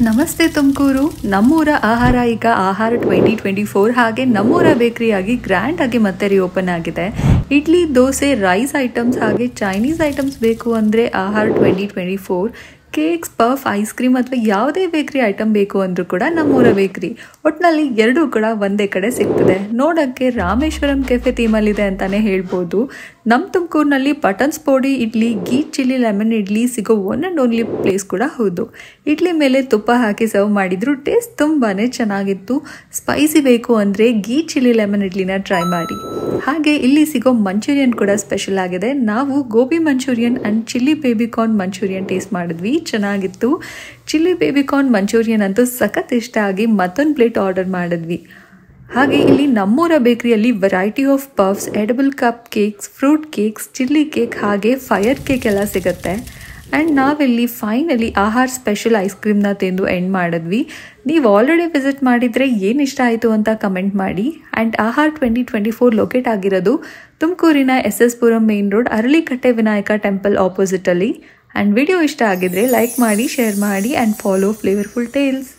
ನಮಸ್ತೆ ತುಮಕೂರು. ನಮ್ಮೂರ ಆಹಾರ ಈಗ ಆಹಾರ 2024 ಹಾಗೆ ನಮ್ಮೂರ ಬೇಕರಿಯಾಗಿ ಗ್ರ್ಯಾಂಡ್ ಆಗಿ ಮತ್ತೆ ರಿಓಪನ್ ಆಗಿದೆ. ಇಡ್ಲಿ, ದೋಸೆ, ರೈಸ್ ಐಟಮ್ಸ್ ಹಾಗೆ ಚೈನೀಸ್ ಐಟಮ್ಸ್ ಬೇಕು ಅಂದರೆ ಆಹಾರ 2024. ಕೇಕ್ಸ್, ಪಫ್, ಐಸ್ ಕ್ರೀಮ್ ಅಥವಾ ಯಾವುದೇ ಬೇಕರಿ ಐಟಮ್ ಬೇಕು ಅಂದರೂ ಕೂಡ ನಮ್ಮೂರ ಬೇಕರಿ. ಒಟ್ಟಿನಲ್ಲಿ ಎರಡೂ ಕೂಡ ಒಂದೇ ಕಡೆ ಸಿಗ್ತದೆ. ನೋಡೋಕ್ಕೆ ರಾಮೇಶ್ವರಂ ಕೆಫೆ ಥೀಮಲ್ಲಿದೆ ಅಂತಲೇ ಹೇಳ್ಬೋದು. ನಮ್ಮ ತುಮಕೂರಿನಲ್ಲಿ ಬಟನ್ ಸ್ಪೋಡಿ ಇಡ್ಲಿ, ಗೀ ಚಿಲ್ಲಿ ಲೆಮನ್ ಇಡ್ಲಿ ಸಿಗೋ ಒನ್ ಆ್ಯಂಡ್ ಓನ್ಲಿ ಪ್ಲೇಸ್ ಕೂಡ ಹೌದು. ಇಡ್ಲಿ ಮೇಲೆ ತುಪ್ಪ ಹಾಕಿ ಸರ್ವ್ ಮಾಡಿದ್ರು ಟೇಸ್ಟ್ ತುಂಬಾ ಚೆನ್ನಾಗಿತ್ತು. ಸ್ಪೈಸಿ ಬೇಕು ಅಂದರೆ ಗೀ ಚಿಲ್ಲಿ ಲೆಮನ್ ಇಡ್ಲಿನ ಟ್ರೈ ಮಾಡಿ. ಹಾಗೆ ಇಲ್ಲಿ ಸಿಗೋ ಮಂಚೂರಿಯನ್ ಕೂಡ ಸ್ಪೆಷಲ್ ಆಗಿದೆ. ನಾವು gobi manchurian and chilli baby corn manchurian taste ಮಾಡಿದ್ವಿ, ಚೆನ್ನಾಗಿತ್ತು. ಚಿಲ್ಲಿ ಬೇಬಿಕಾರ್ನ್ ಮಂಚೂರಿಯನ್ ಅಂತೂ ಸಖತ್ ಇಷ್ಟ ಆಗಿ ಮತ್ತೊಂದು ಪ್ಲೇಟ್ ಆರ್ಡರ್ ಮಾಡಿದ್ವಿ. ಹಾಗೆ ಇಲ್ಲಿ ನಮ್ಮೂರ ಬೇಕರಿಯಲ್ಲಿ variety of puffs, edible cup cakes, fruit cakes, chilli cake ಹಾಗೆ ಫೈರ್ ಕೇಕ್ ಎಲ್ಲ ಸಿಗುತ್ತೆ. ಆ್ಯಂಡ್ ನಾವಿಲ್ಲಿ ಫೈನಲಿ ಆಹಾರ ಸ್ಪೆಷಲ್ ಐಸ್ ಕ್ರೀಮ್ನ ತಿಂದು ಎಂಡ್ ಮಾಡಿದ್ವಿ. ನೀವು ಆಲ್ರೆಡಿ ವಿಸಿಟ್ ಮಾಡಿದರೆ ಏನು ಇಷ್ಟ ಆಯಿತು ಅಂತ ಕಮೆಂಟ್ ಮಾಡಿ. ಆ್ಯಂಡ್ ಆಹಾರ 2024 ಲೊಕೇಟ್ ಆಗಿರೋದು ತುಮಕೂರಿನ SS Puram main road, Aralikatte Vinayaka temple ಆಪೋಸಿಟಲ್ಲಿ. ಆ್ಯಂಡ್ ವಿಡಿಯೋ ಇಷ್ಟ ಆಗಿದ್ರೆ ಲೈಕ್ ಮಾಡಿ, ಶೇರ್ ಮಾಡಿ ಆ್ಯಂಡ್ ಫಾಲೋ ಫ್ಲೇವರ್ಫುಲ್ ಟೇಲ್ಸ್.